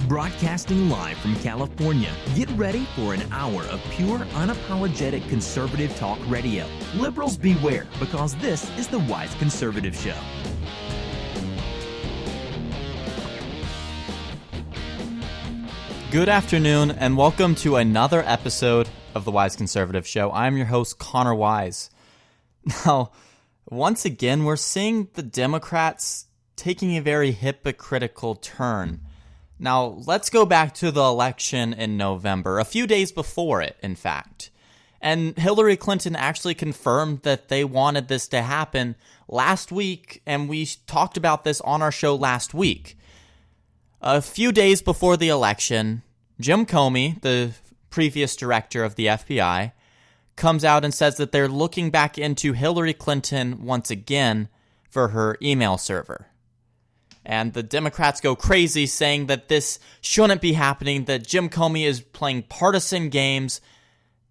Broadcasting live from California, get ready for an hour of pure, unapologetic conservative talk radio. Liberals beware, because this is the Wise Conservative Show. Good afternoon, and welcome to another episode of the Wise Conservative Show. I'm your host, Connor Wise. Now, once again, we're seeing the Democrats taking a very hypocritical turn. Now, let's go back to the election in November, a few days before it, in fact. And Hillary Clinton actually confirmed that they wanted this to happen last week, and we talked about this on our show last week. A few days before the election, Jim Comey, the previous director of the FBI, comes out and says that they're looking back into Hillary Clinton once again for her email server. And the Democrats go crazy saying that this shouldn't be happening, that Jim Comey is playing partisan games,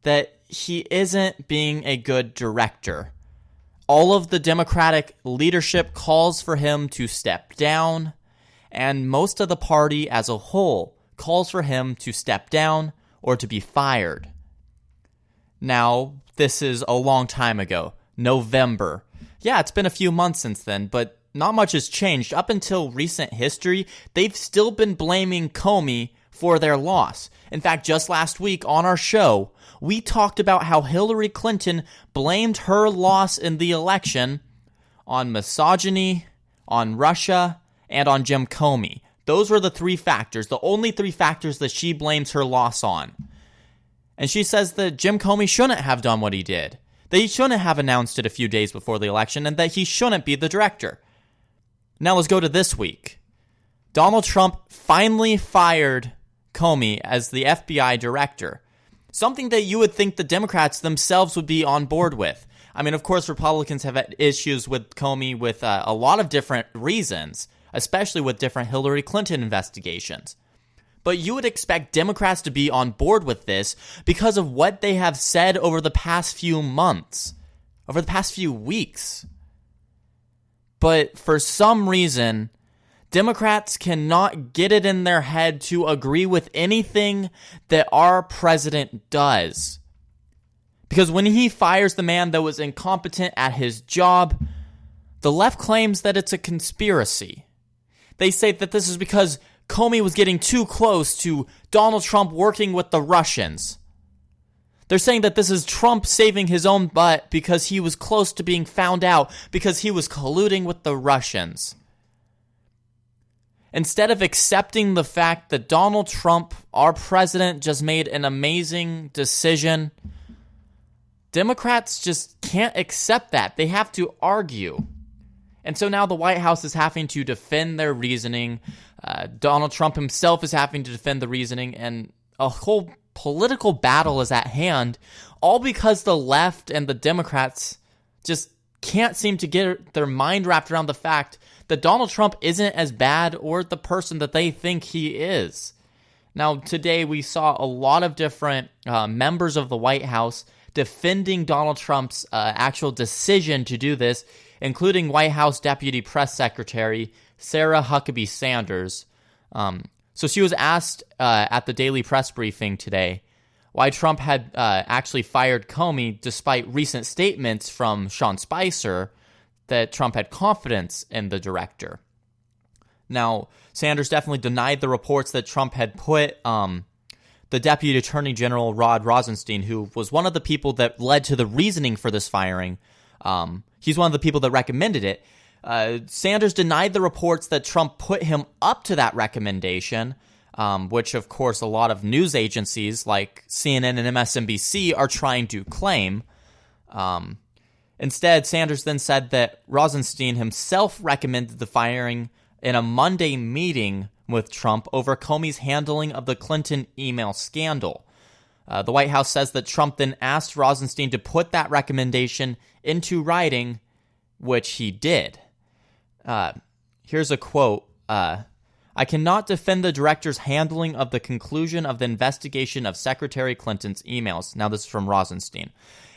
that he isn't being a good director. All of the Democratic leadership calls for him to step down, and most of the party as a whole calls for him to step down or to be fired. Now, this is a long time ago, November. Yeah, it's been a few months since then, but not much has changed. Up until recent history, they've still been blaming Comey for their loss. In fact, just last week on our show, we talked about how Hillary Clinton blamed her loss in the election on misogyny, on Russia, and on Jim Comey. Those were the three factors, the only three factors that she blames her loss on. And she says that Jim Comey shouldn't have done what he did, that he shouldn't have announced it a few days before the election, and that he shouldn't be the director. Now let's go to this week. Donald Trump finally fired Comey as the FBI director, something that you would think the Democrats themselves would be on board with. I mean, of course, Republicans have had issues with Comey with a lot of different reasons, especially with different Hillary Clinton investigations. But you would expect Democrats to be on board with this because of what they have said over the past few months, over the past few weeks. But for some reason, Democrats cannot get it in their head to agree with anything that our president does. Because when he fires the man that was incompetent at his job, the left claims that it's a conspiracy. They say that this is because Comey was getting too close to Donald Trump working with the Russians. They're saying that this is Trump saving his own butt because he was close to being found out because he was colluding with the Russians. Instead of accepting the fact that Donald Trump, our president, just made an amazing decision, Democrats just can't accept that. They have to argue. And so now the White House is having to defend their reasoning. Donald Trump himself is having to defend the reasoning, and a whole political battle is at hand, all because the left and the Democrats just can't seem to get their mind wrapped around the fact that Donald Trump isn't as bad or the person that they think he is. Now, today we saw a lot of different members of the White House defending Donald Trump's actual decision to do this, including White House Deputy Press Secretary Sarah Huckabee Sanders. So she was asked at the daily press briefing today why Trump had actually fired Comey despite recent statements from Sean Spicer that Trump had confidence in the director. Now, Sanders definitely denied the reports that Trump had put the Deputy Attorney General Rod Rosenstein, who was one of the people that led to the reasoning for this firing. He's one of the people that recommended it. Sanders denied the reports that Trump put him up to that recommendation, which, of course, a lot of news agencies like CNN and MSNBC are trying to claim. Instead, Sanders then said that Rosenstein himself recommended the firing in a Monday meeting with Trump over Comey's handling of the Clinton email scandal. The White House says that Trump then asked Rosenstein to put that recommendation into writing, which he did. Here's a quote. I cannot defend the director's handling of the conclusion of the investigation of Secretary Clinton's emails. Now, this is from Rosenstein.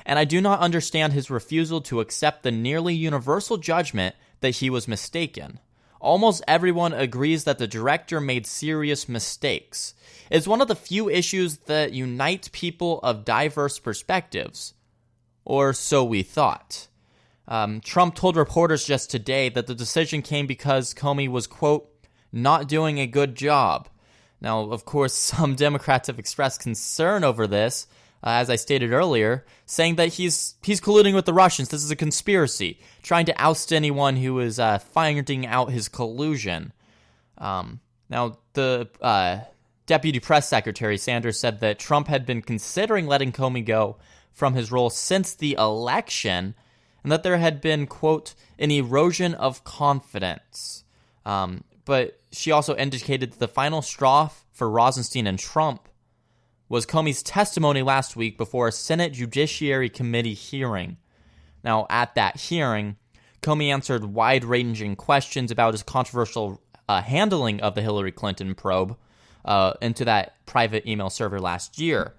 And I do not understand his refusal to accept the nearly universal judgment that he was mistaken. almost everyone agrees that the director made serious mistakes. It's one of the few issues that unite people of diverse perspectives. Or so we thought. Trump told reporters just today that the decision came because Comey was, quote, not doing a good job. Now, of course, some Democrats have expressed concern over this, as I stated earlier, saying that he's colluding with the Russians. This is a conspiracy, trying to oust anyone who is finding out his collusion. Now, the Deputy Press Secretary Sanders said that Trump had been considering letting Comey go from his role since the election, and that there had been, quote, an erosion of confidence. But she also indicated that the final straw for Rosenstein and Trump was Comey's testimony last week before a Senate Judiciary Committee hearing. Now, at that hearing, Comey answered wide-ranging questions about his controversial handling of the Hillary Clinton probe into that private email server last year.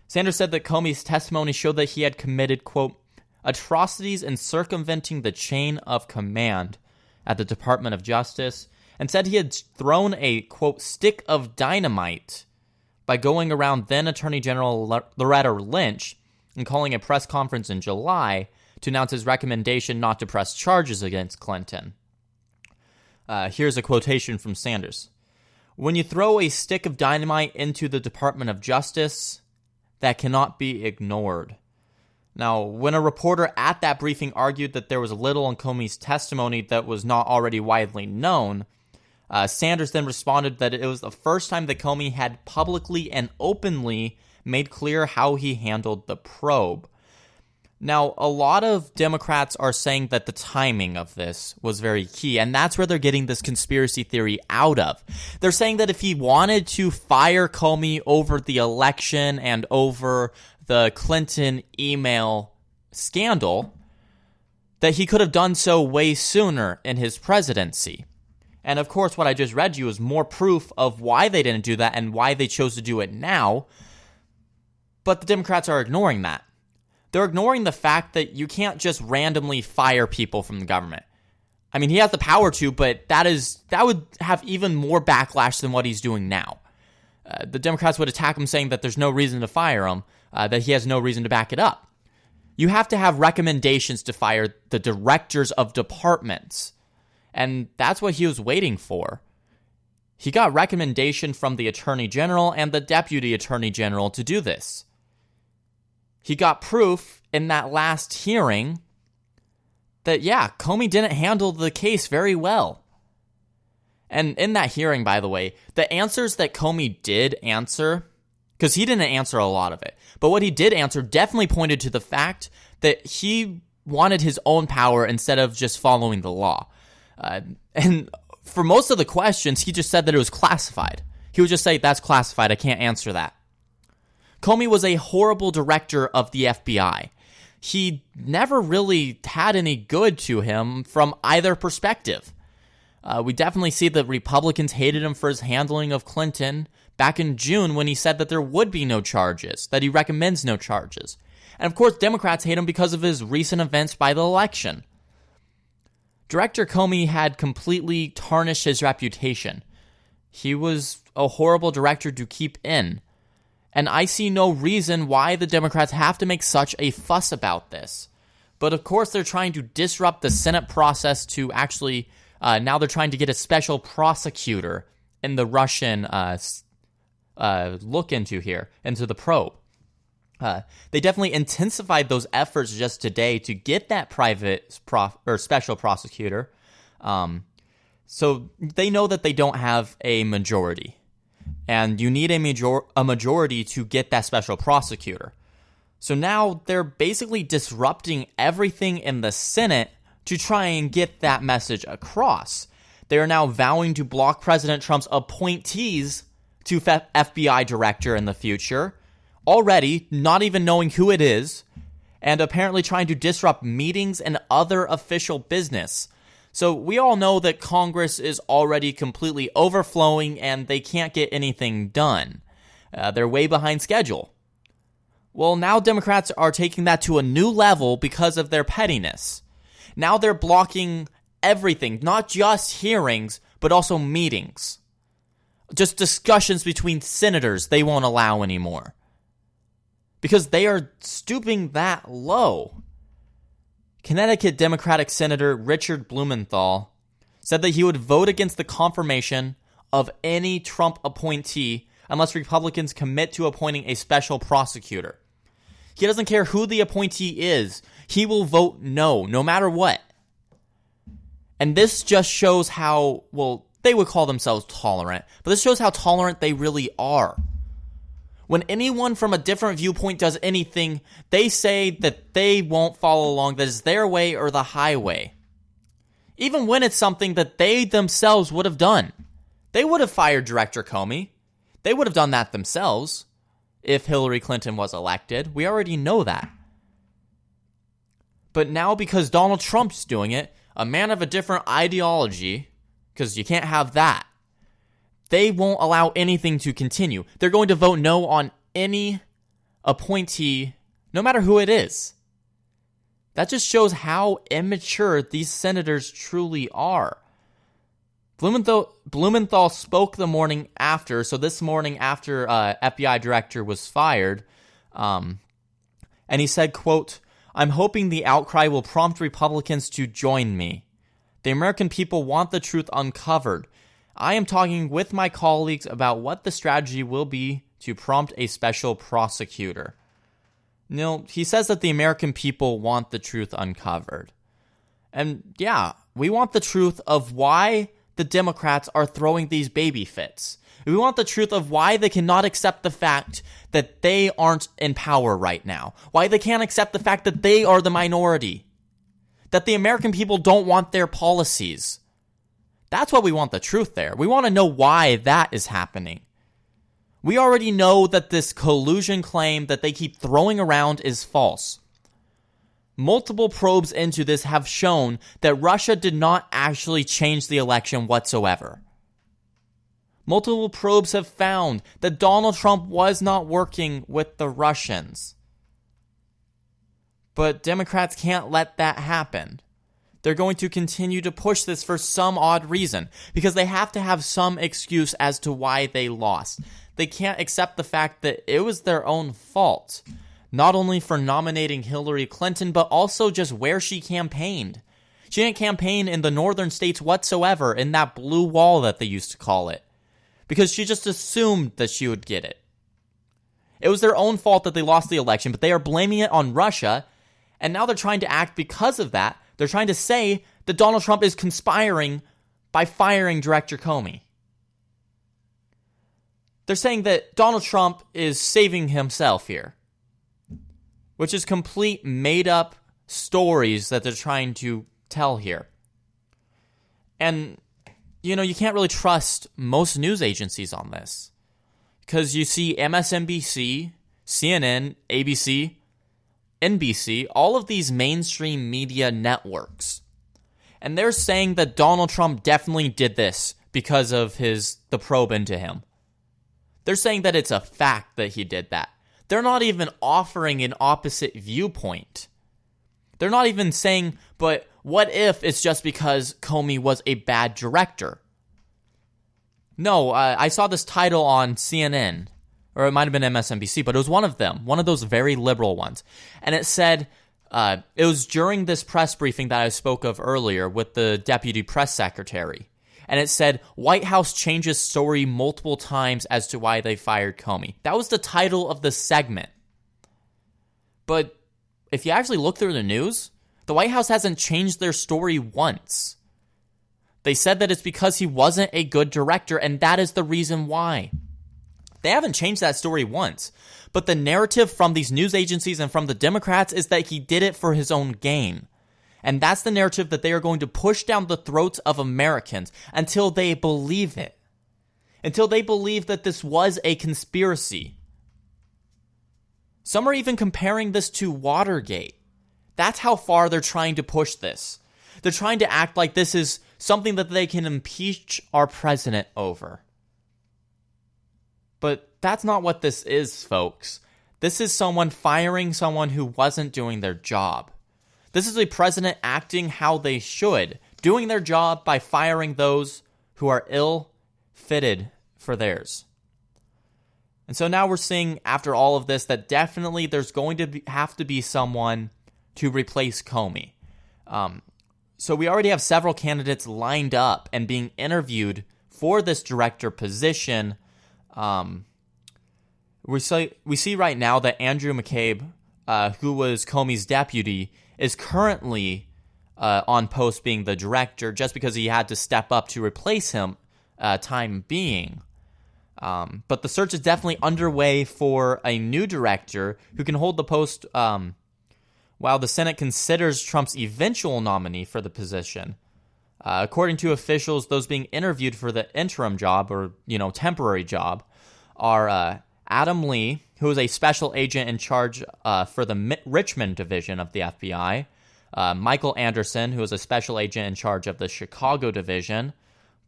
Sanders said that Comey's testimony showed that he had committed, quote, atrocities in circumventing the chain of command at the Department of Justice, and said he had thrown a, quote, stick of dynamite by going around then Attorney General Loretta Lynch and calling a press conference in July to announce his recommendation not to press charges against Clinton. Here's a quotation from Sanders. When you throw a stick of dynamite into the Department of Justice, that cannot be ignored. Now, when a reporter at that briefing argued that there was little in Comey's testimony that was not already widely known, Sanders then responded that it was the first time that Comey had publicly and openly made clear how he handled the probe. Now, a lot of Democrats are saying that the timing of this was very key, and that's where they're getting this conspiracy theory out of. They're saying that if he wanted to fire Comey over the election and over the Clinton email scandal, that he could have done so way sooner in his presidency. And of course, what I just read you is more proof of why they didn't do that and why they chose to do it now. But the Democrats are ignoring that. They're ignoring the fact that you can't just randomly fire people from the government. I mean, he has the power to, but that would have even more backlash than what he's doing now. The Democrats would attack him saying that there's no reason to fire him, that he has no reason to back it up. You have to have recommendations to fire the directors of departments. And that's what he was waiting for. He got recommendation from the Attorney General and the Deputy Attorney General to do this. He got proof in that last hearing that, yeah, Comey didn't handle the case very well. And in that hearing, by the way, the answers that Comey did answer, because he didn't answer a lot of it, but what he did answer definitely pointed to the fact that he wanted his own power instead of just following the law. And for most of the questions, he just said that it was classified. He would just say, that's classified, I can't answer that. Comey was a horrible director of the FBI. He never really had any good to him from either perspective. We definitely see that Republicans hated him for his handling of Clinton back in June when he said that there would be no charges, that he recommends no charges. And of course, Democrats hate him because of his recent events by the election. Director Comey had completely tarnished his reputation. He was a horrible director to keep in. And I see no reason why the Democrats have to make such a fuss about this. But of course, they're trying to disrupt the Senate process to actually, now they're trying to get a special prosecutor in the Russian look into the probe. They definitely intensified those efforts just today to get that special prosecutor. So they know that they don't have a majority. And you need a majority to get that special prosecutor. So now they're basically disrupting everything in the Senate to try and get that message across. They are now vowing to block President Trump's appointees to FBI director in the future, already not even knowing who it is, and apparently trying to disrupt meetings and other official business. So we all know that Congress is already completely overflowing and they can't get anything done. They're way behind schedule. Well, now Democrats are taking that to a new level because of their pettiness. Now they're blocking everything, not just hearings, but also meetings. Just discussions between senators they won't allow anymore. Because they are stooping that low. Connecticut Democratic Senator Richard Blumenthal said that he would vote against the confirmation of any Trump appointee unless Republicans commit to appointing a special prosecutor. He doesn't care who the appointee is. He will vote no matter what. And this just shows how, well, they would call themselves tolerant, but this shows how tolerant they really are. When anyone from a different viewpoint does anything, they say that they won't follow along, that it's their way or the highway. Even when it's something that they themselves would have done. They would have fired Director Comey. They would have done that themselves if Hillary Clinton was elected. We already know that. But now because Donald Trump's doing it, a man of a different ideology, because you can't have that, they won't allow anything to continue. They're going to vote no on any appointee, no matter who it is. That just shows how immature these senators truly are. Blumenthal spoke the morning after, so this morning after FBI director was fired, and he said, quote, "I'm hoping the outcry will prompt Republicans to join me. The American people want the truth uncovered. I am talking with my colleagues about what the strategy will be to prompt a special prosecutor." Now, he says that the American people want the truth uncovered. And yeah, we want the truth of why the Democrats are throwing these baby fits. We want the truth of why they cannot accept the fact that they aren't in power right now. Why they can't accept the fact that they are the minority. That the American people don't want their policies. That's why we want the truth there. We want to know why that is happening. We already know that this collusion claim that they keep throwing around is false. Multiple probes into this have shown that Russia did not actually change the election whatsoever. Multiple probes have found that Donald Trump was not working with the Russians. But Democrats can't let that happen. They're going to continue to push this for some odd reason, because they have to have some excuse as to why they lost. They can't accept the fact that it was their own fault, not only for nominating Hillary Clinton, but also just where she campaigned. She didn't campaign in the northern states whatsoever, in that blue wall that they used to call it, because she just assumed that she would get it. It was their own fault that they lost the election, but they are blaming it on Russia, and now they're trying to act because of that. They're trying to say that Donald Trump is conspiring by firing Director Comey. They're saying that Donald Trump is saving himself here, which is complete made-up stories that they're trying to tell here. And, you can't really trust most news agencies on this, because you see MSNBC, CNN, ABC, NBC, all of these mainstream media networks. And they're saying that Donald Trump definitely did this because of the probe into him. They're saying that it's a fact that he did that. They're not even offering an opposite viewpoint. They're not even saying, but what if it's just because Comey was a bad director? No, I saw this title on CNN, or it might have been MSNBC, but it was one of them, one of those very liberal ones. And it said, it was during this press briefing that I spoke of earlier with the deputy press secretary. And it said, White House changes story multiple times as to why they fired Comey. That was the title of the segment. But if you actually look through the news, the White House hasn't changed their story once. They said that it's because he wasn't a good director, and that is the reason why. They haven't changed that story once. But the narrative from these news agencies and from the Democrats is that he did it for his own gain. And that's the narrative that they are going to push down the throats of Americans until they believe it. Until they believe that this was a conspiracy. Some are even comparing this to Watergate. That's how far they're trying to push this. They're trying to act like this is something that they can impeach our president over. But that's not what this is, folks. This is someone firing someone who wasn't doing their job. This is a president acting how they should doing their job by firing those who are ill-fitted for theirs. And so now we're seeing, after all of this, that definitely there's going to have to be someone to replace Comey. So we already have several candidates lined up and being interviewed for this director position. We see right now that Andrew McCabe, who was Comey's deputy, is currently on post being the director just because he had to step up to replace him time being. But the search is definitely underway for a new director who can hold the post while the Senate considers Trump's eventual nominee for the position. According to officials, those being interviewed for the interim job or, temporary job are Adam Lee, who is a special agent in charge for the Richmond division of the FBI, Michael Anderson, who is a special agent in charge of the Chicago division,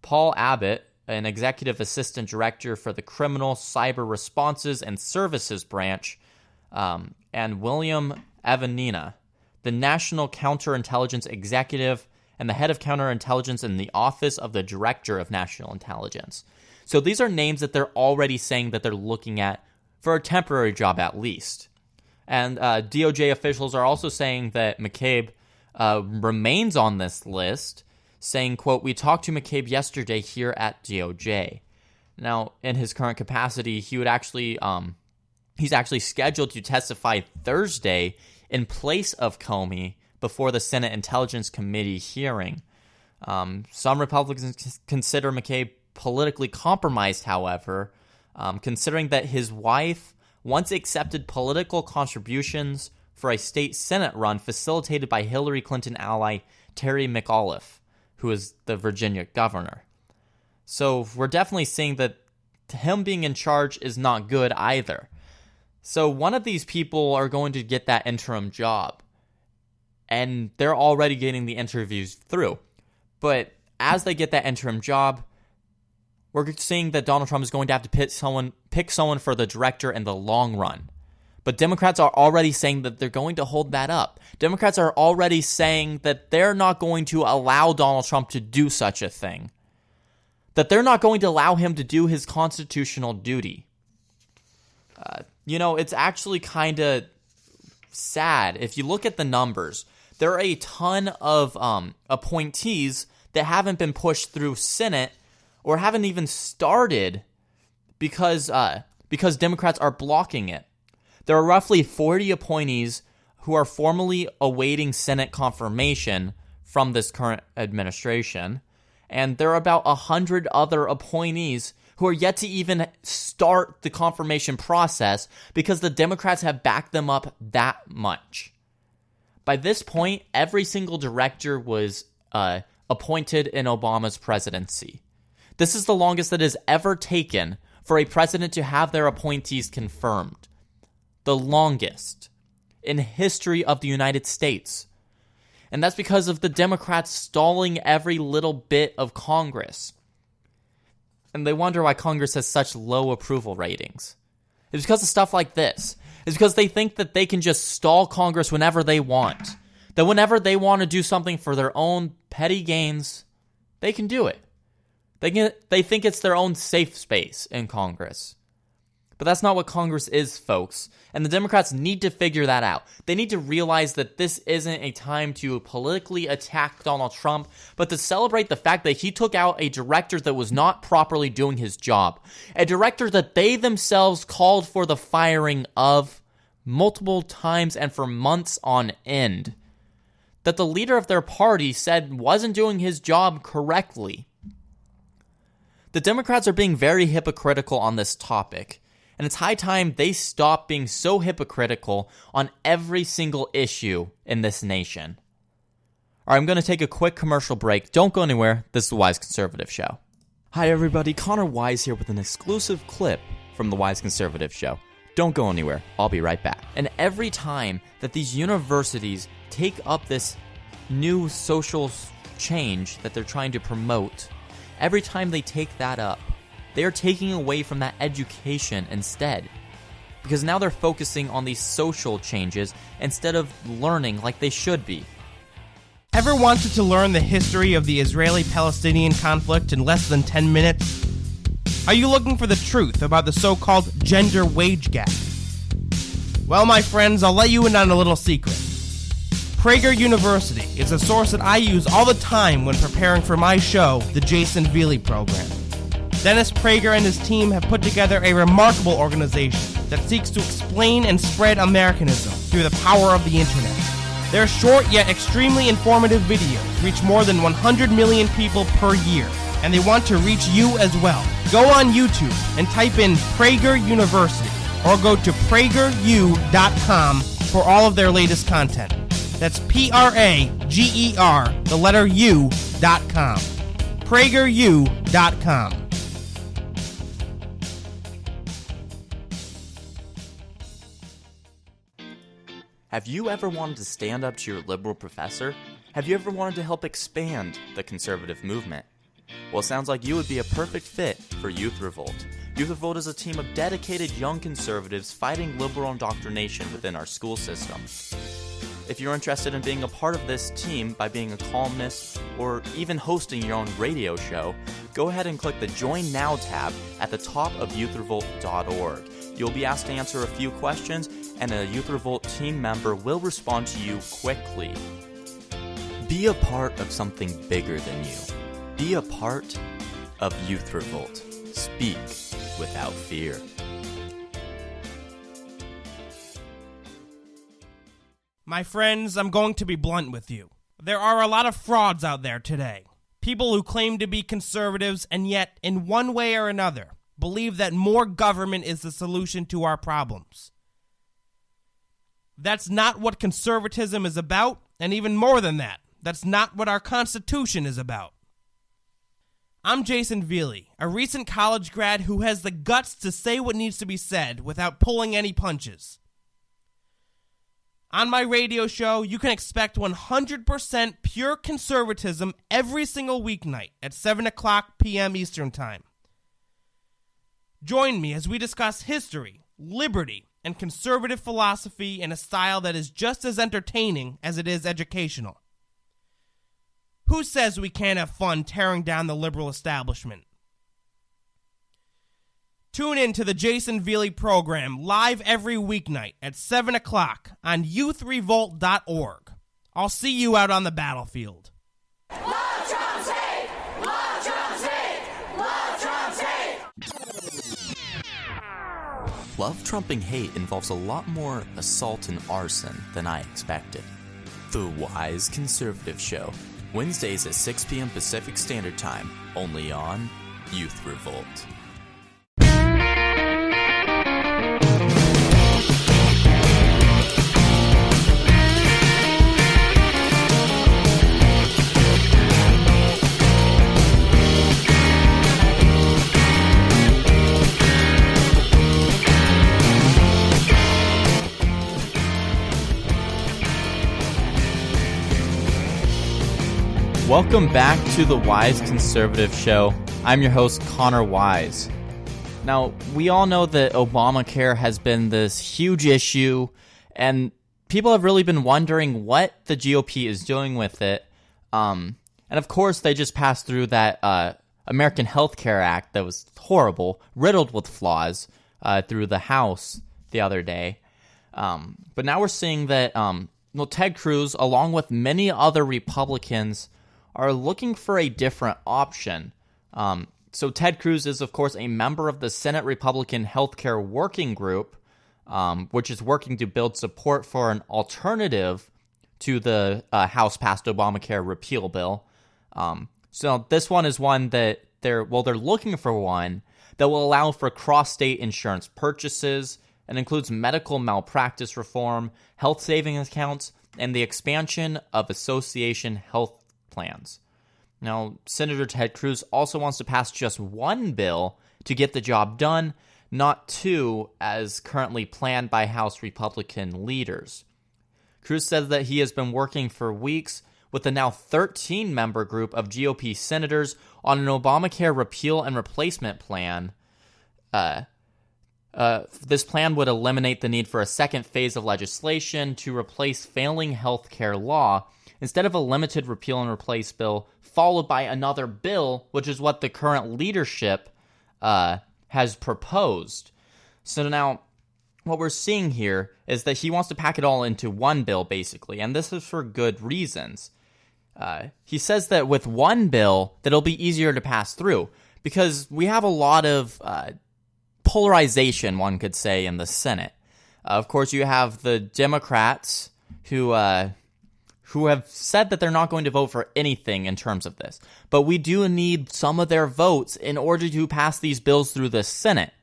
Paul Abbott, an executive assistant director for the Criminal Cyber Responses and Services branch, and William Evanina, the National Counterintelligence Executive and the head of counterintelligence in the Office of the Director of National Intelligence. So these are names that they're already saying that they're looking at for a temporary job at least. And DOJ officials are also saying that McCabe remains on this list, saying, quote, "We talked to McCabe yesterday here at DOJ." Now, in his current capacity, he's actually scheduled to testify Thursday in place of Comey before the Senate Intelligence Committee hearing. Some Republicans consider McCabe politically compromised, however, considering that his wife once accepted political contributions for a state Senate run facilitated by Hillary Clinton ally Terry McAuliffe, who is the Virginia governor. So we're definitely seeing that him being in charge is not good either. So one of these people are going to get that interim job, and they're already getting the interviews through. But as they get that interim job, we're seeing that Donald Trump is going to have to pick someone for the director in the long run. But Democrats are already saying that they're going to hold that up. Democrats are already saying that they're not going to allow Donald Trump to do such a thing. That they're not going to allow him to do his constitutional duty. It's actually kind of sad. If you look at the numbers, there are a ton of appointees that haven't been pushed through Senate or haven't even started because Democrats are blocking it. There are roughly 40 appointees who are formally awaiting Senate confirmation from this current administration, and there are about 100 other appointees who are yet to even start the confirmation process because the Democrats have backed them up that much. By this point, every single director was appointed in Obama's presidency. This is the longest that has ever taken for a president to have their appointees confirmed. The longest in history of the United States. And that's because of the Democrats stalling every little bit of Congress. And they wonder why Congress has such low approval ratings. It's because of stuff like this. It's because they think that they can just stall Congress whenever they want. That whenever they want to do something for their own petty gains, they can do it. They think it's their own safe space in Congress. But that's not what Congress is, folks. And the Democrats need to figure that out. They need to realize that this isn't a time to politically attack Donald Trump, but to celebrate the fact that he took out a director that was not properly doing his job. A director that they themselves called for the firing of multiple times and for months on end. That the leader of their party said wasn't doing his job correctly. The Democrats are being very hypocritical on this topic. And it's high time they stop being so hypocritical on every single issue in this nation. All right, I'm going to take a quick commercial break. Don't go anywhere. This is the Wise Conservative Show. Hi, everybody. Connor Wise here with an exclusive clip from the Wise Conservative Show. Don't go anywhere. I'll be right back. And every time that these universities take up this new social change that they're trying to promote, every time they take that up, they are taking away from that education instead. Because now they're focusing on these social changes instead of learning like they should be. Ever wanted to learn the history of the Israeli-Palestinian conflict in less than 10 minutes? Are you looking for the truth about the so-called gender wage gap? Well, my friends, I'll let you in on a little secret. Prager University is a source that I use all the time when preparing for my show, the Jason Veely Program. Dennis Prager and his team have put together a remarkable organization that seeks to explain and spread Americanism through the power of the internet. Their short yet extremely informative videos reach more than 100 million people per year, and they want to reach you as well. Go on YouTube and type in Prager University, or go to prageru.com for all of their latest content. That's Prager, the letter U.com. prageru.com. Have you ever wanted to stand up to your liberal professor? Have you ever wanted to help expand the conservative movement? Well, it sounds like you would be a perfect fit for Youth Revolt. Youth Revolt is a team of dedicated young conservatives fighting liberal indoctrination within our school system. If you're interested in being a part of this team by being a columnist or even hosting your own radio show, go ahead and click the Join Now tab at the top of youthrevolt.org. You'll be asked to answer a few questions, and a Youth Revolt team member will respond to you quickly. Be a part of something bigger than you. Be a part of Youth Revolt. Speak without fear. My friends, I'm going to be blunt with you. There are a lot of frauds out there today. People who claim to be conservatives and yet, in one way or another, believe that more government is the solution to our problems. That's not what conservatism is about, and even more than that, that's not what our Constitution is about. I'm Jason Veely, a recent college grad who has the guts to say what needs to be said without pulling any punches. On my radio show, you can expect 100% pure conservatism every single weeknight at 7 o'clock p.m. Eastern Time. Join me as we discuss history, liberty, and conservative philosophy in a style that is just as entertaining as it is educational. Who says we can't have fun tearing down the liberal establishment? Tune in to the Jason Veely Program live every weeknight at 7 o'clock on youthrevolt.org. I'll see you out on the battlefield. Love Trump's hate! Love Trump's hate! Love Trump's hate! Love trumping hate involves a lot more assault and arson than I expected. The Wise Conservative Show, Wednesdays at 6 p.m. Pacific Standard Time, only on Youth Revolt. Welcome back to the Wise Conservative Show. I'm your host, Connor Wise. Now, we all know that Obamacare has been this huge issue, and people have really been wondering what the GOP is doing with it. And of course, they just passed through that American Health Care Act that was horrible, riddled with flaws, through the House the other day. But now we're seeing that Ted Cruz, along with many other Republicans, are looking for a different option. So Ted Cruz is, of course, a member of the Senate Republican Healthcare Working Group, which is working to build support for an alternative to the House-passed Obamacare repeal bill. So this one is one that they're looking for one that will allow for cross-state insurance purchases and includes medical malpractice reform, health savings accounts, and the expansion of association health plans. Now, Senator Ted Cruz also wants to pass just one bill to get the job done, not two, as currently planned by House Republican leaders. Cruz said that he has been working for weeks with the now 13-member group of GOP senators on an Obamacare repeal and replacement plan This plan would eliminate the need for a second phase of legislation to replace failing healthcare law instead of a limited repeal and replace bill followed by another bill, which is what the current leadership has proposed. So now, what we're seeing here is that he wants to pack it all into one bill, basically, and this is for good reasons. He says that with one bill, that it'll be easier to pass through, because we have a lot of polarization, one could say, in the Senate. Of course, you have the Democrats who have said that they're not going to vote for anything in terms of this. But we do need some of their votes in order to pass these bills through the Senate.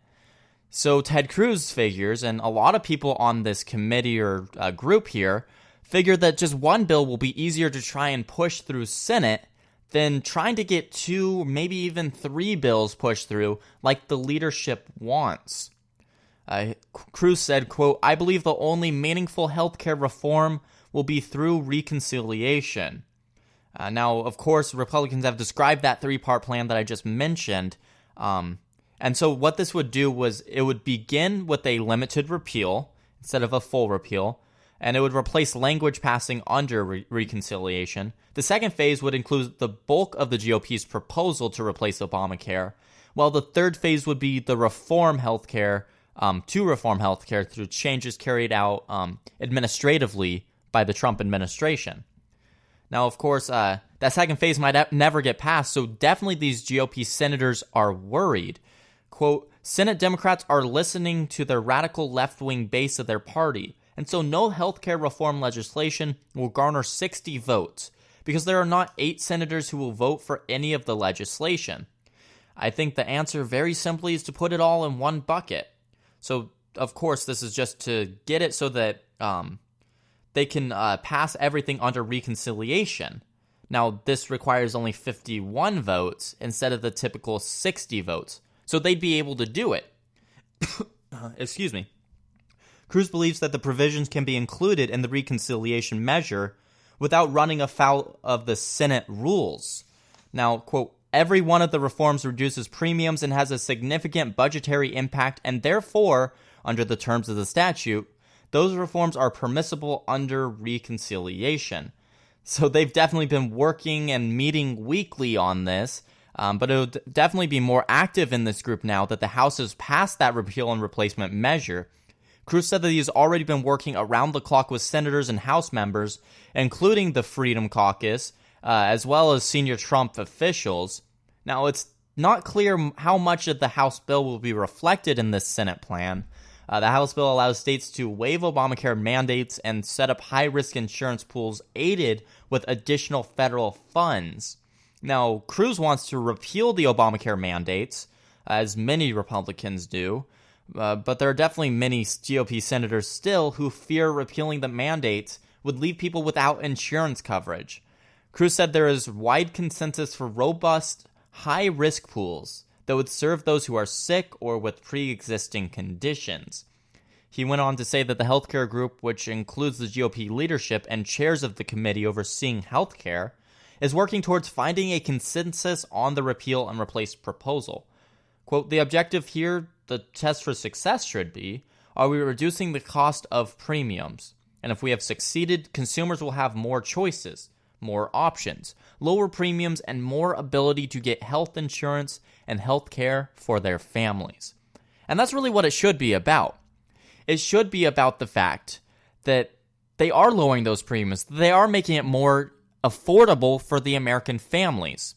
So Ted Cruz figures, and a lot of people on this committee or group here, figure that just one bill will be easier to try and push through Senate than trying to get 2, maybe even 3 bills pushed through like the leadership wants. Cruz said, quote, "I believe the only meaningful healthcare reform will be through reconciliation." Now, of course, Republicans have described that 3-part plan that I just mentioned. And so what this would do was it would begin with a limited repeal instead of a full repeal, and it would replace language passing under reconciliation. The second phase would include the bulk of the GOP's proposal to replace Obamacare, while the third phase would be the reform healthcare through changes carried out administratively by the Trump administration. Now, of course, that second phase might never get passed, so definitely these GOP senators are worried. Quote, "Senate Democrats are listening to the radical left-wing base of their party, and so no healthcare reform legislation will garner 60 votes, because there are not 8 senators who will vote for any of the legislation. I think the answer very simply is to put it all in one bucket." So, of course, this is just to get it so that they can pass everything under reconciliation. Now, this requires only 51 votes instead of the typical 60 votes. So they'd be able to do it. Excuse me. Cruz believes that the provisions can be included in the reconciliation measure without running afoul of the Senate rules. Now, quote, "Every one of the reforms reduces premiums and has a significant budgetary impact, and therefore, under the terms of the statute, those reforms are permissible under reconciliation." So they've definitely been working and meeting weekly on this. But it'll definitely be more active in this group now that the House has passed that repeal and replacement measure. Cruz said that he's already been working around the clock with senators and House members, including the Freedom Caucus, as well as senior Trump officials. Now, it's not clear how much of the House bill will be reflected in this Senate plan. The House bill allows states to waive Obamacare mandates and set up high-risk insurance pools aided with additional federal funds. Now, Cruz wants to repeal the Obamacare mandates, as many Republicans do, but there are definitely many GOP senators still who fear repealing the mandates would leave people without insurance coverage. Cruz said there is wide consensus for robust, high-risk pools that would serve those who are sick or with pre-existing conditions. He went on to say that the healthcare group, which includes the GOP leadership and chairs of the committee overseeing healthcare, is working towards finding a consensus on the repeal and replace proposal. Quote, "The objective here, the test for success should be, are we reducing the cost of premiums? And if we have succeeded, consumers will have more choices, more options, lower premiums, and more ability to get health insurance and health care for their families." And that's really what it should be about. It should be about the fact that they are lowering those premiums. They are making it more affordable for the American families.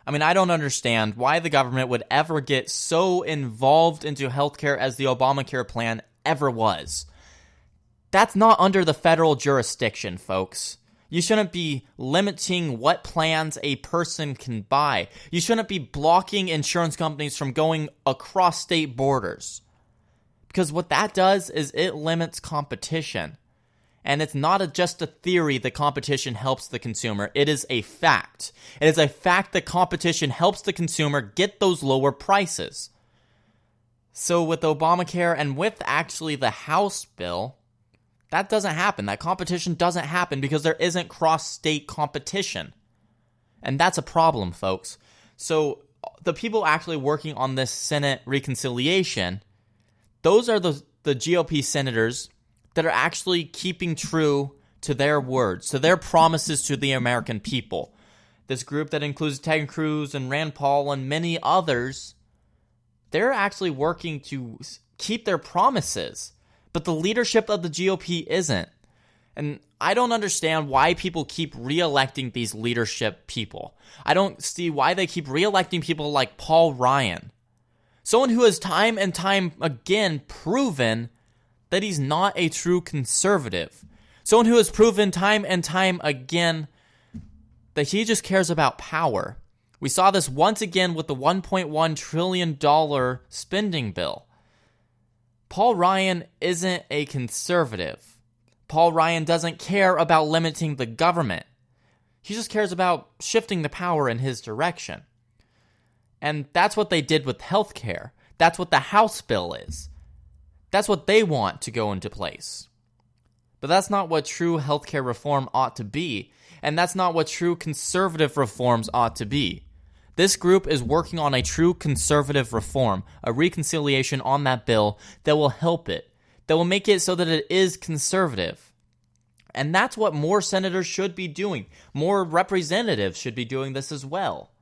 I mean, I don't understand why the government would ever get so involved into healthcare as the Obamacare plan ever was. That's not under the federal jurisdiction, folks. You shouldn't be limiting what plans a person can buy. You shouldn't be blocking insurance companies from going across state borders. Because what that does is it limits competition. And it's not just a theory that competition helps the consumer. It is a fact. It is a fact that competition helps the consumer get those lower prices. So with Obamacare and with actually the House bill, that doesn't happen. That competition doesn't happen because there isn't cross-state competition. And that's a problem, folks. So the people actually working on this Senate reconciliation, those are the GOP senators that are actually keeping true to their words, to their promises to the American people. This group that includes Ted Cruz and Rand Paul and many others, they're actually working to keep their promises. But the leadership of the GOP isn't. And I don't understand why people keep re-electing these leadership people. I don't see why they keep re-electing people like Paul Ryan. Someone who has time and time again proven that he's not a true conservative. Someone who has proven time and time again that he just cares about power. We saw this once again with the $1.1 trillion spending bill. Paul Ryan isn't a conservative. Paul Ryan doesn't care about limiting the government. He just cares about shifting the power in his direction. And that's what they did with healthcare. That's what the House bill is. That's what they want to go into place. But that's not what true healthcare reform ought to be, and that's not what true conservative reforms ought to be. This group is working on a true conservative reform, a reconciliation on that bill that will help it, that will make it so that it is conservative. And that's what more senators should be doing. More representatives should be doing this as well.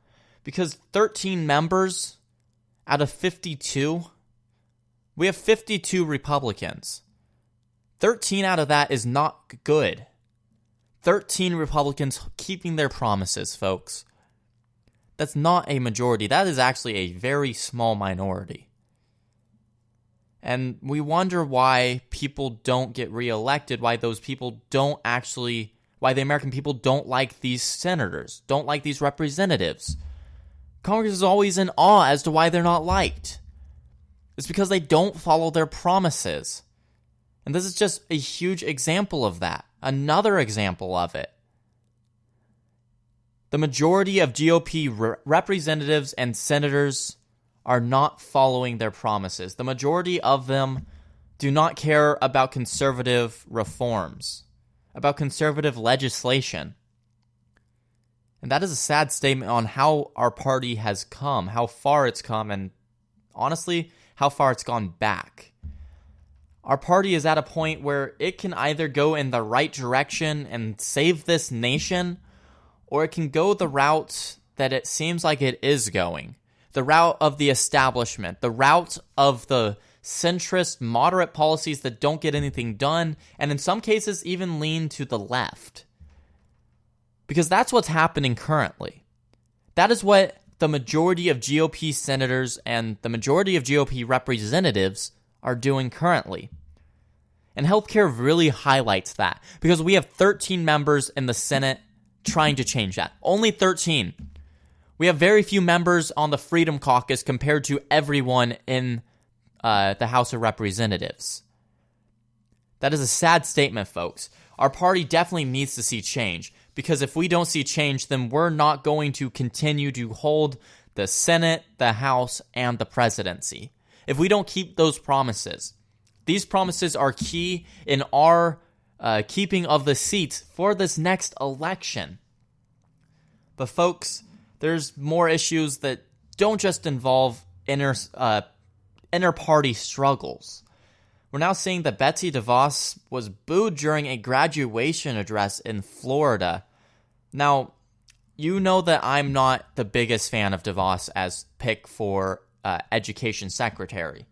Because 13 members out of 52, we have 52 Republicans. 13 out of that is not good. 13 Republicans keeping their promises, folks. That's not a majority. That is actually a very small minority. And we wonder why people don't get reelected, why those people don't actually, why the American people don't like these senators, don't like these representatives. Congress is always in awe as to why they're not liked. It's because they don't follow their promises. And this is just a huge example of that. Another example of it. The majority of GOP representatives and senators are not following their promises. The majority of them do not care about conservative reforms, about conservative legislation. And that is a sad statement on how our party has come, how far it's come, and honestly, how far it's gone back. Our party is at a point where it can either go in the right direction and save this nation, or it can go the route that it seems like it is going. The route of the establishment, the route of the centrist, moderate policies that don't get anything done, and in some cases even lean to the left. Because that's what's happening currently. That is what the majority of GOP senators and the majority of GOP representatives are doing currently. And healthcare really highlights that, because we have 13 members in the Senate trying to change that. Only 13. We have very few members on the Freedom Caucus compared to everyone in the House of Representatives. That is a sad statement, folks. Our party definitely needs to see change, because if we don't see change, then we're not going to continue to hold the Senate, the House, and the presidency. If we don't keep those promises, these promises are key in our keeping of the seats for this next election. But folks, there's more issues that don't just involve inter-party struggles. We're now seeing that Betsy DeVos was booed during a graduation address in Florida. Now, you know that I'm not the biggest fan of DeVos as pick for education secretary.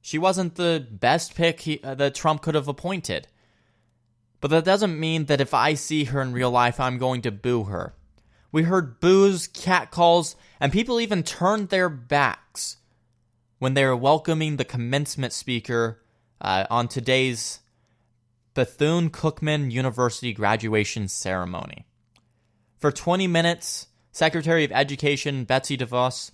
She wasn't the best pick that Trump could have appointed. But that doesn't mean that if I see her in real life, I'm going to boo her. We heard boos, catcalls, and people even turned their backs when they were welcoming the commencement speaker on today's Bethune-Cookman University graduation ceremony. For 20 minutes, Secretary of Education Betsy DeVos,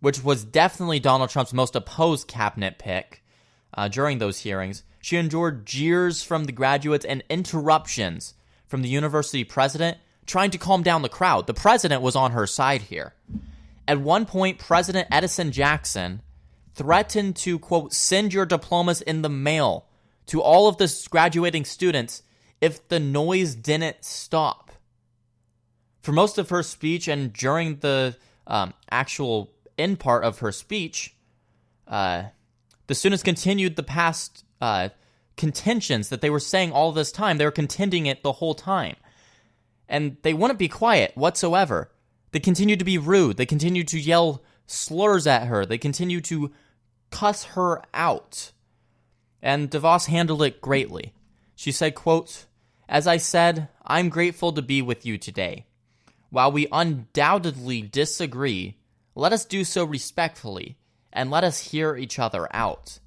which was definitely Donald Trump's most opposed cabinet pick during those hearings, she endured jeers from the graduates and interruptions from the university president trying to calm down the crowd. The president was on her side here. At one point, President Edison Jackson threatened to, quote, send your diplomas in the mail to all of the graduating students if the noise didn't stop. For most of her speech and during the actual end part of her speech, The students continued the past contentions that they were saying all this time. They were contending it the whole time. And they wouldn't be quiet whatsoever. They continued to be rude. They continued to yell slurs at her. They continued to cuss her out. And DeVos handled it greatly. She said, quote, "As I said, I'm grateful to be with you today. While we undoubtedly disagree, let us do so respectfully, and let us hear each other out."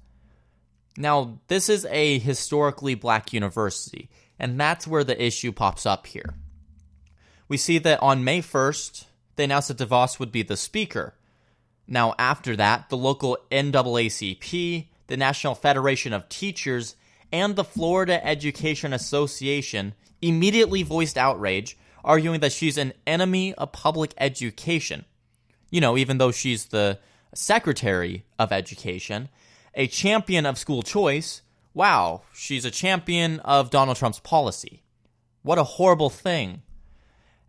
Now, this is a historically black university, and that's where the issue pops up here. We see that on May 1st, they announced that DeVos would be the speaker. Now, after that, the local NAACP, the National Federation of Teachers, and the Florida Education Association immediately voiced outrage, arguing that she's an enemy of public education. You know, even though she's the Secretary of Education, a champion of school choice, wow, she's a champion of Donald Trump's policy. What a horrible thing.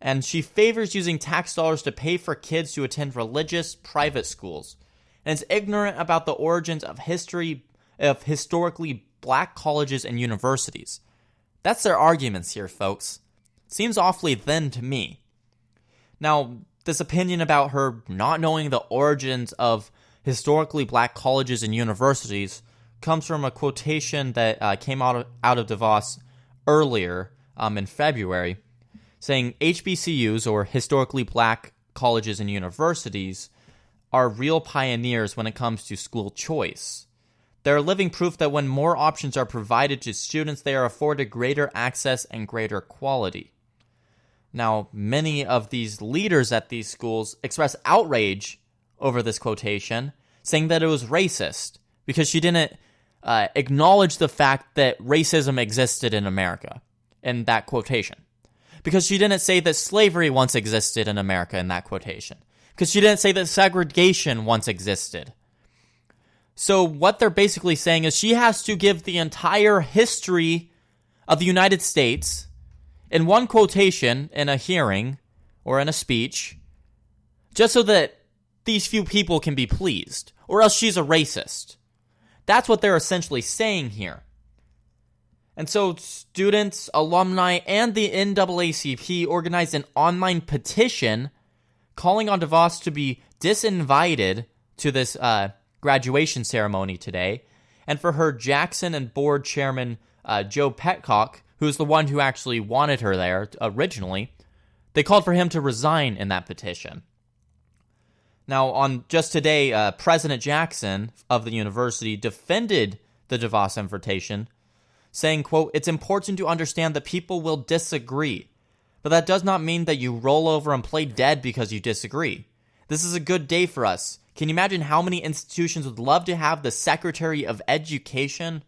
And she favors using tax dollars to pay for kids to attend religious private schools, and is ignorant about the origins of historically black colleges and universities. That's their arguments here, folks. Seems awfully thin to me. Now, this opinion about her not knowing the origins of historically black colleges and universities comes from a quotation that came out of DeVos earlier in February, saying HBCUs, or historically black colleges and universities, are real pioneers when it comes to school choice. They're living proof that when more options are provided to students, they are afforded greater access and greater quality. Now, many of these leaders at these schools expressed outrage over this quotation, saying that it was racist because she didn't acknowledge the fact that racism existed in America in that quotation. Because she didn't say that slavery once existed in America in that quotation. Because she didn't say that segregation once existed. So what they're basically saying is she has to give the entire history of the United States in one quotation in a hearing or in a speech, just so that these few people can be pleased, or else she's a racist. That's what they're essentially saying here. And so students, alumni, and the NAACP organized an online petition calling on DeVos to be disinvited to this graduation ceremony today, and for her Jackson and board chairman Joe Petcock, who's the one who actually wanted her there originally, they called for him to resign in that petition. Now, on just today, President Jackson of the university defended the DeVos invitation, saying, quote, "It's important to understand that people will disagree, but that does not mean that you roll over and play dead because you disagree. This is a good day for us. Can you imagine how many institutions would love to have the Secretary of Education,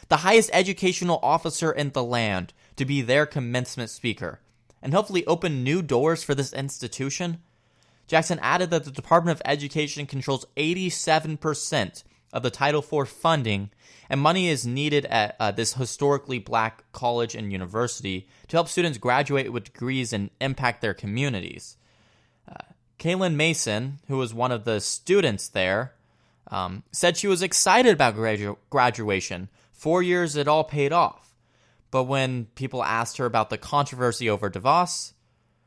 the highest educational officer in the land, to be their commencement speaker, and hopefully open new doors for this institution?" Jackson added that the Department of Education controls 87% of the Title IV funding, and money is needed at this historically black college and university to help students graduate with degrees and impact their communities. Kaylin Mason, who was one of the students there, said she was excited about graduation. 4 years, it all paid off. But when people asked her about the controversy over DeVos,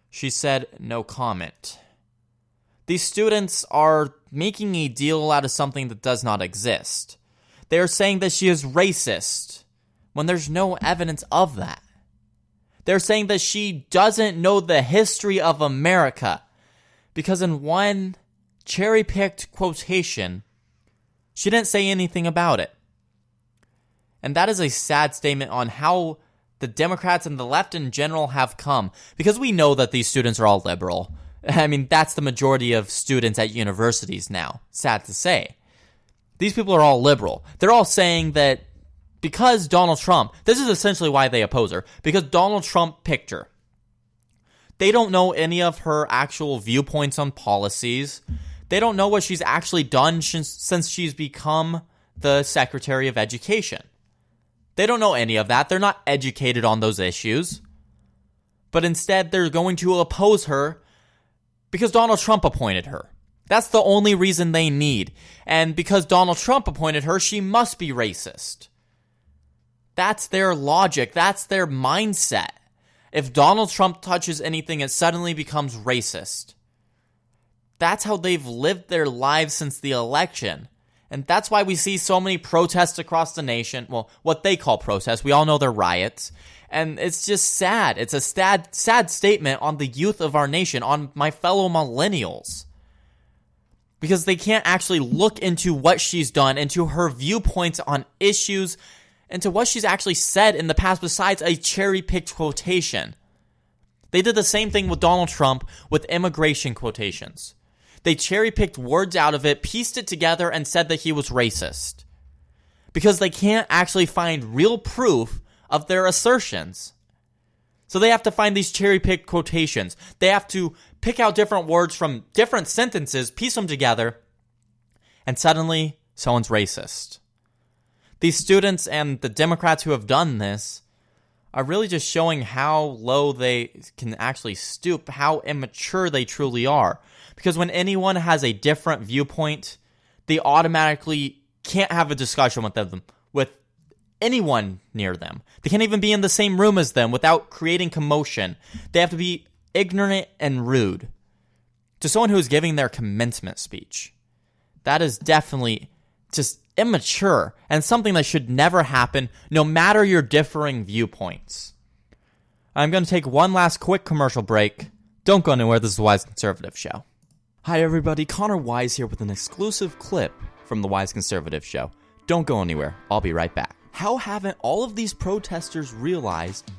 she said no comment. These students are making a deal out of something that does not exist. They are saying that she is racist when there's no evidence of that. They're saying that she doesn't know the history of America because in one cherry-picked quotation, she didn't say anything about it. And that is a sad statement on how the Democrats and the left in general have come, because we know that these students are all liberal. I mean, that's the majority of students at universities now, sad to say. These people are all liberal. They're all saying that because Donald Trump, this is essentially why they oppose her, because Donald Trump picked her. They don't know any of her actual viewpoints on policies. They don't know what she's actually done since she's become the Secretary of Education. They don't know any of that. They're not educated on those issues. But instead, they're going to oppose her because Donald Trump appointed her. That's the only reason they need. And because Donald Trump appointed her, she must be racist. That's their logic. That's their mindset. If Donald Trump touches anything, it suddenly becomes racist. That's how they've lived their lives since the election. And that's why we see so many protests across the nation. Well, what they call protests. We all know they're riots. And it's just sad. It's a sad statement on the youth of our nation, on my fellow millennials. Because they can't actually look into what she's done, into her viewpoints on issues, into what she's actually said in the past besides a cherry-picked quotation. They did the same thing with Donald Trump with immigration quotations. They cherry-picked words out of it, pieced it together, and said that he was racist. Because they can't actually find real proof of their assertions. So they have to find these cherry-picked quotations. They have to pick out different words from different sentences, piece them together, and suddenly someone's racist. These students and the Democrats who have done this are really just showing how low they can actually stoop, how immature they truly are. Because when anyone has a different viewpoint, they automatically can't have a discussion with anyone near them. They can't even be in the same room as them without creating commotion. They have to be ignorant and rude to someone who is giving their commencement speech. That is definitely just immature and something that should never happen, no matter your differing viewpoints. I'm going to take one last quick commercial break. Don't go anywhere. This is the Wise Conservative Show. Hi, everybody. Connor Wise here with an exclusive clip from the Wise Conservative Show. Don't go anywhere. I'll be right back. How haven't all of these protesters realized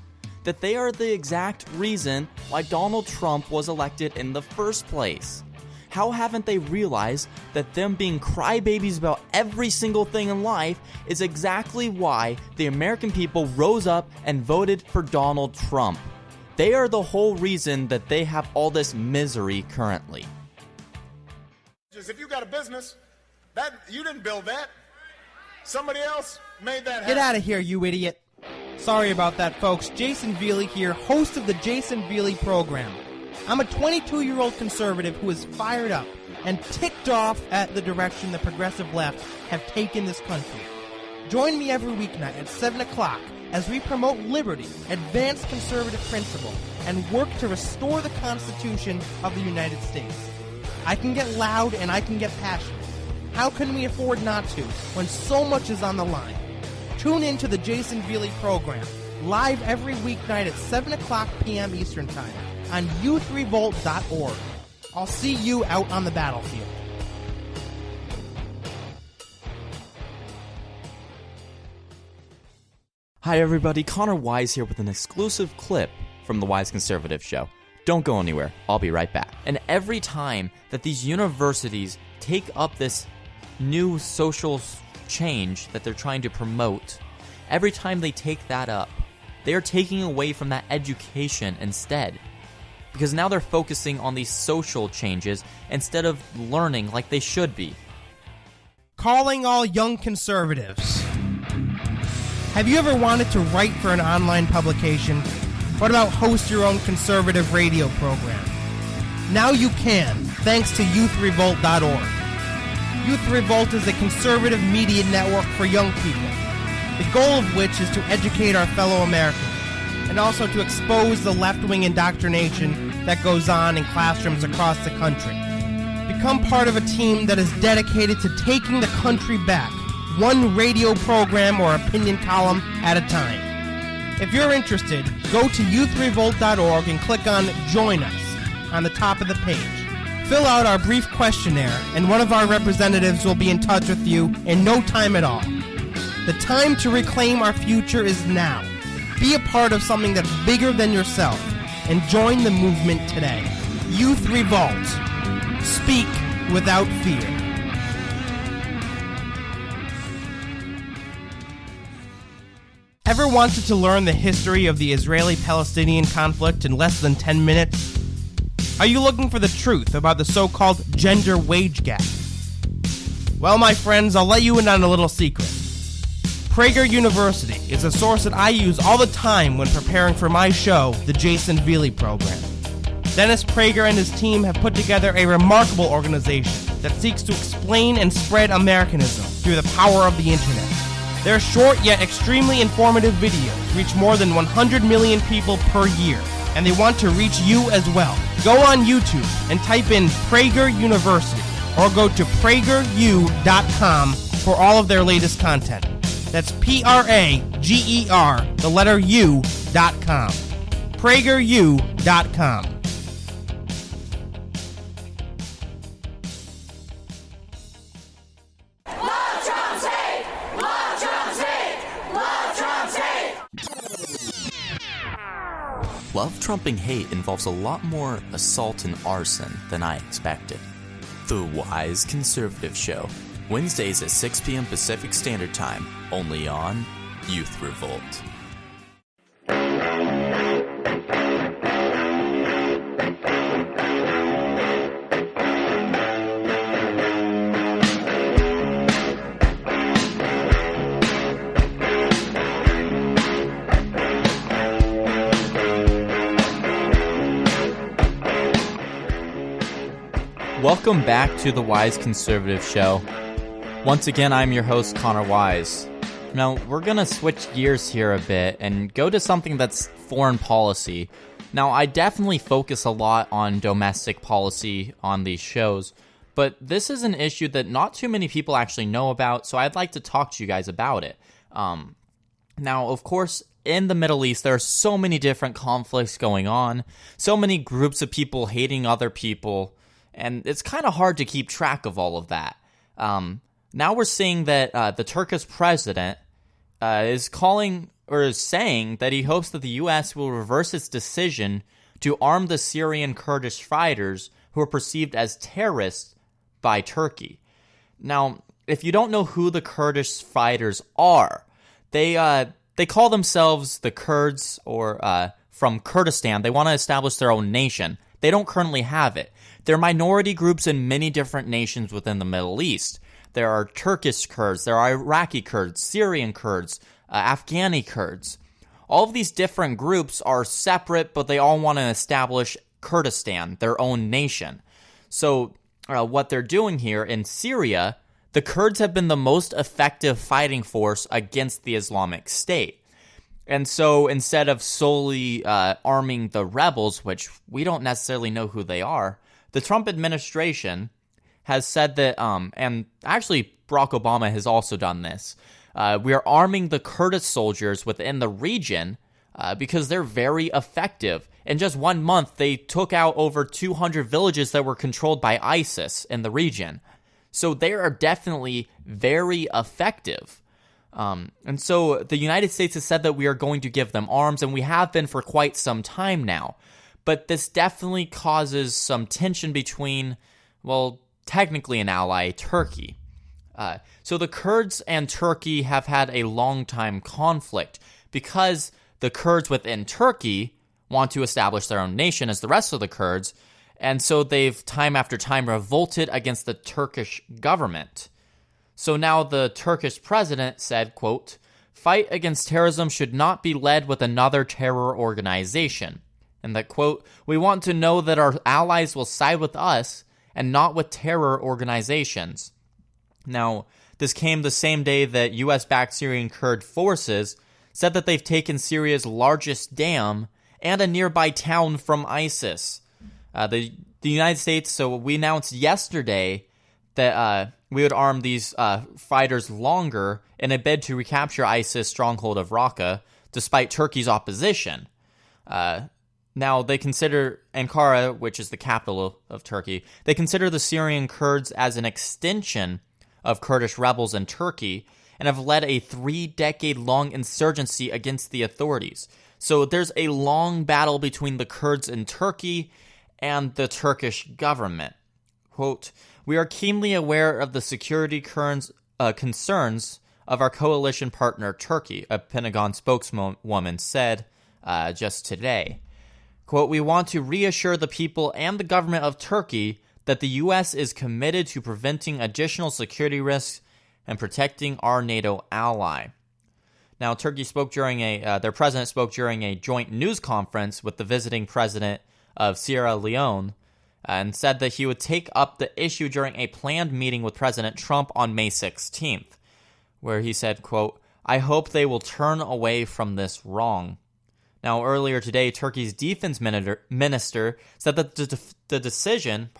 that they are the exact reason why Donald Trump was elected in the first place? How haven't they realized that them being crybabies about every single thing in life is exactly why the American people rose up and voted for Donald Trump? They are the whole reason that they have all this misery currently. If you got a business, that you didn't build that. Somebody else made that happen. Get out of here, you idiot. Sorry about that, folks. Jason Veely here, host of the Jason Veely program. I'm a 22-year-old conservative who is fired up and ticked off at the direction the progressive left have taken this country. Join me every weeknight at 7 o'clock as we promote liberty, advance conservative principle, and work to restore the Constitution of the United States. I can get loud and I can get passionate. How can we afford not to when so much is on the line? Tune in to the Jason Veely program, live every weeknight at 7 o'clock p.m. Eastern Time on u3volt.org. I'll see you out on the battlefield. Hi, everybody. Connor Wise here with an exclusive clip from the Wise Conservative Show. Don't go anywhere. I'll be right back. And every time that these universities take up this new social change that they're trying to promote, every time they take that up, they are taking away from that education instead. Because now they're focusing on these social changes instead of learning like they should be. Calling all young conservatives. Have you ever wanted to write for an online publication? What about host your own conservative radio program? Now you can, thanks to u3volt.org. Youth Revolt is a conservative media network for young people, the goal of which is to educate our fellow Americans and also to expose the left-wing indoctrination that goes on in classrooms across the country. Become part of a team that is dedicated to taking the country back, one radio program or opinion column at a time. If you're interested, go to u3volt.org and click on Join Us on the top of the page. Fill out our brief questionnaire, and one of our representatives will be in touch with you in no time at all. The time to reclaim our future is now. Be a part of something that's bigger than yourself, and join the movement today. Youth Revolt. Speak without fear. Ever wanted to learn the history of the Israeli-Palestinian conflict in less than 10 minutes? Are you looking for the truth about the so-called gender wage gap? Well, my friends, I'll let you in on a little secret. Prager University is a source that I use all the time when preparing for my show, the Jason Veely program. Dennis Prager and his team have put together a remarkable organization that seeks to explain and spread Americanism through the power of the internet. Their short yet extremely informative videos reach more than 100 million people per year, and they want to reach you as well. Go on YouTube and type in Prager University, or go to prageru.com for all of their latest content. That's Prager, the letter U.com. prageru.com. Love Trump's hate! Love Trump's hate! Love Trump's hate! Love trumping hate involves a lot more assault and arson than I expected. The Wise Conservative Show, Wednesdays at 6 p.m. Pacific Standard Time, only on Youth Revolt. Welcome back to the Wise Conservative Show. Once again, I'm your host, Connor Wise. Now, we're going to switch gears here a bit and go to something that's foreign policy. Now, I definitely focus a lot on domestic policy on these shows, but this is an issue that not too many people actually know about, so I'd like to talk to you guys about it. Now, of course, in the Middle East, there are so many different conflicts going on, so many groups of people hating other people, and it's kind of hard to keep track of all of that. Now we're seeing that the Turkish president is calling or is saying that he hopes that the U.S. will reverse its decision to arm the Syrian Kurdish fighters who are perceived as terrorists by Turkey. Now, if you don't know who the Kurdish fighters are, they call themselves the Kurds or from Kurdistan. They want to establish their own nation. They don't currently have it. They're minority groups in many different nations within the Middle East. There are Turkish Kurds, there are Iraqi Kurds, Syrian Kurds, Afghani Kurds. All of these different groups are separate, but they all want to establish Kurdistan, their own nation. So what they're doing here in Syria, the Kurds have been the most effective fighting force against the Islamic State. And so instead of solely arming the rebels, which we don't necessarily know who they are, the Trump administration has said that, and actually Barack Obama has also done this, we are arming the Kurdish soldiers within the region because they're very effective. In just 1 month, they took out over 200 villages that were controlled by ISIS in the region. So they are definitely very effective. And so the United States has said that we are going to give them arms, and we have been for quite some time now. But this definitely causes some tension between, well, technically an ally, Turkey. So the Kurds and Turkey have had a long-time conflict because the Kurds within Turkey want to establish their own nation as the rest of the Kurds, and so they've time after time revolted against the Turkish government. So now the Turkish president said, quote, "Fight against terrorism should not be led with another terror organization." And that, quote, "We want to know that our allies will side with us and not with terror organizations." Now, this came the same day that U.S.-backed Syrian Kurd forces said that they've taken Syria's largest dam and a nearby town from ISIS. The United States, so we announced yesterday that we would arm these fighters longer in a bid to recapture ISIS' stronghold of Raqqa, despite Turkey's opposition. Now, they consider Ankara, which is the capital of Turkey, they consider the Syrian Kurds as an extension of Kurdish rebels in Turkey and have led a 3-decade-long insurgency against the authorities. So there's a long battle between the Kurds in Turkey and the Turkish government. Quote, "We are keenly aware of the security concerns of our coalition partner Turkey," a Pentagon spokeswoman said just today. Quote, "We want to reassure the people and the government of Turkey that the U.S. is committed to preventing additional security risks and protecting our NATO ally." Now, Turkey spoke during their president spoke during a joint news conference with the visiting president of Sierra Leone, and said that he would take up the issue during a planned meeting with President Trump on May 16th, where he said, quote, "I hope they will turn away from this wrong." Now, earlier today, Turkey's defense minister said that the decision,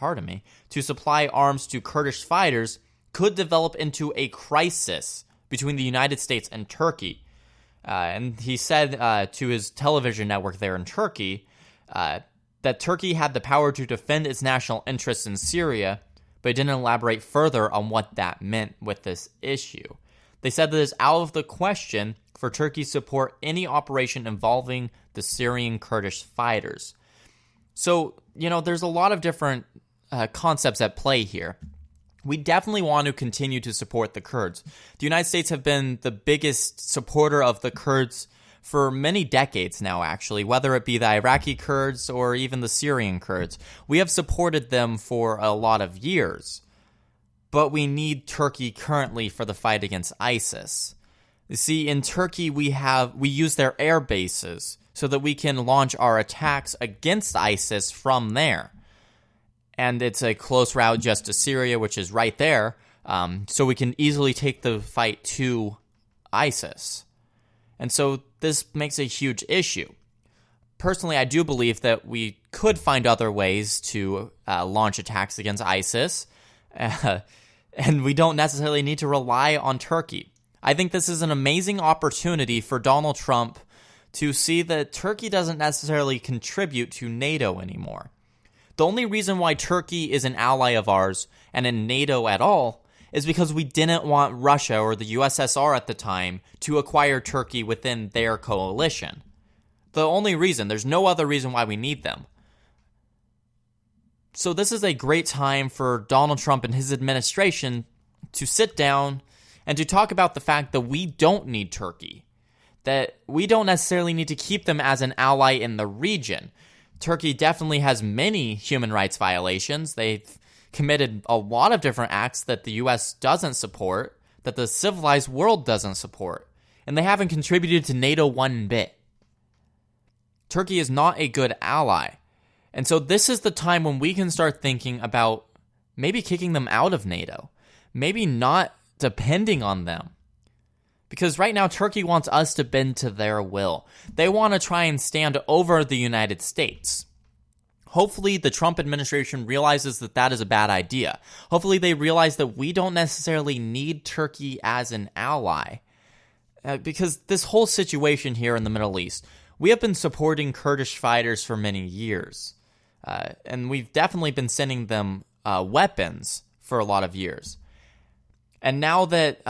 to supply arms to Kurdish fighters could develop into a crisis between the United States and Turkey. And he said to his television network there in Turkey that Turkey had the power to defend its national interests in Syria, but it didn't elaborate further on what that meant with this issue. They said that it's out of the question for Turkey to support any operation involving the Syrian Kurdish fighters. So, there's a lot of different concepts at play here. We definitely want to continue to support the Kurds. The United States have been the biggest supporter of the Kurds for many decades now, actually, whether it be the Iraqi Kurds or even the Syrian Kurds. We have supported them for a lot of years. But we need Turkey currently for the fight against ISIS. You see, in Turkey, we use their air bases so that we can launch our attacks against ISIS from there. And it's a close route just to Syria, which is right there, so we can easily take the fight to ISIS. And so this makes a huge issue. Personally, I do believe that we could find other ways to launch attacks against ISIS, and we don't necessarily need to rely on Turkey. I think this is an amazing opportunity for Donald Trump to see that Turkey doesn't necessarily contribute to NATO anymore. The only reason why Turkey is an ally of ours and in NATO at all is because we didn't want Russia or the USSR at the time to acquire Turkey within their coalition. The only reason, there's no other reason why we need them. So this is a great time for Donald Trump and his administration to sit down and to talk about the fact that we don't need Turkey, that we don't necessarily need to keep them as an ally in the region. Turkey definitely has many human rights violations. They've committed a lot of different acts that the U.S. doesn't support, that the civilized world doesn't support, and they haven't contributed to NATO one bit. Turkey is not a good ally. And so this is the time when we can start thinking about maybe kicking them out of NATO, maybe not depending on them. Because right now, Turkey wants us to bend to their will. They want to try and stand over the United States. Hopefully, the Trump administration realizes that that is a bad idea. Hopefully, they realize that we don't necessarily need Turkey as an ally. Because this whole situation here in the Middle East, we have been supporting Kurdish fighters for many years. And we've definitely been sending them weapons for a lot of years. And now that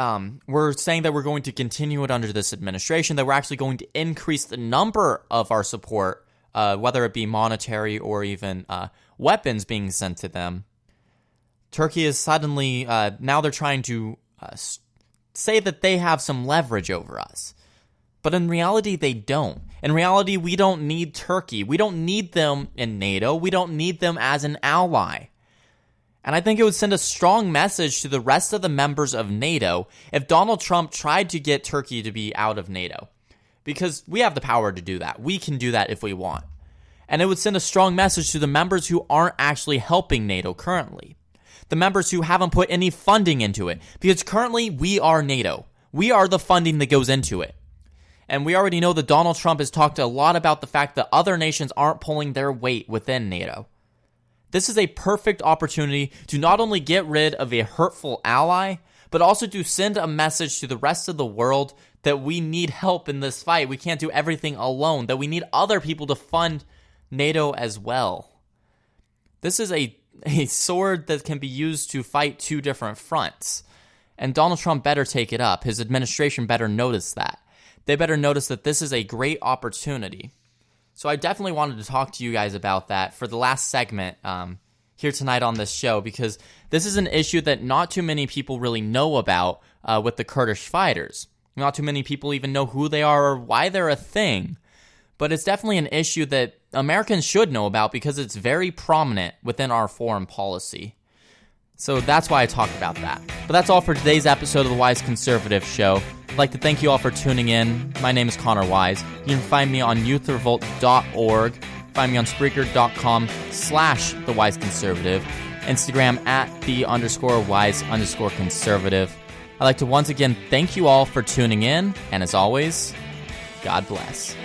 we're saying that we're going to continue it under this administration, that we're actually going to increase the number of our support, whether it be monetary or even weapons being sent to them, Turkey is suddenly, now they're trying to say that they have some leverage over us. But in reality, they don't. In reality, we don't need Turkey. We don't need them in NATO. We don't need them as an ally. And I think it would send a strong message to the rest of the members of NATO if Donald Trump tried to get Turkey to be out of NATO. Because we have the power to do that. We can do that if we want. And it would send a strong message to the members who aren't actually helping NATO currently. The members who haven't put any funding into it. Because currently, we are NATO. We are the funding that goes into it. And we already know that Donald Trump has talked a lot about the fact that other nations aren't pulling their weight within NATO. This is a perfect opportunity to not only get rid of a hurtful ally, but also to send a message to the rest of the world that we need help in this fight. We can't do everything alone, that we need other people to fund NATO as well. This is a sword that can be used to fight two different fronts. And Donald Trump better take it up. His administration better notice that. They better notice that this is a great opportunity. So I definitely wanted to talk to you guys about that for the last segment here tonight on this show, because this is an issue that not too many people really know about with the Kurdish fighters. Not too many people even know who they are or why they're a thing. But it's definitely an issue that Americans should know about because it's very prominent within our foreign policy. So that's why I talked about that. But that's all for today's episode of the Wise Conservative Show. I'd like to thank you all for tuning in. My name is Connor Wise. You can find me on youthrevolt.org, Find me on Spreaker.com/TheWiseConservative. Instagram @the_wise_conservative. I'd like to once again thank you all for tuning in, and as always, God bless.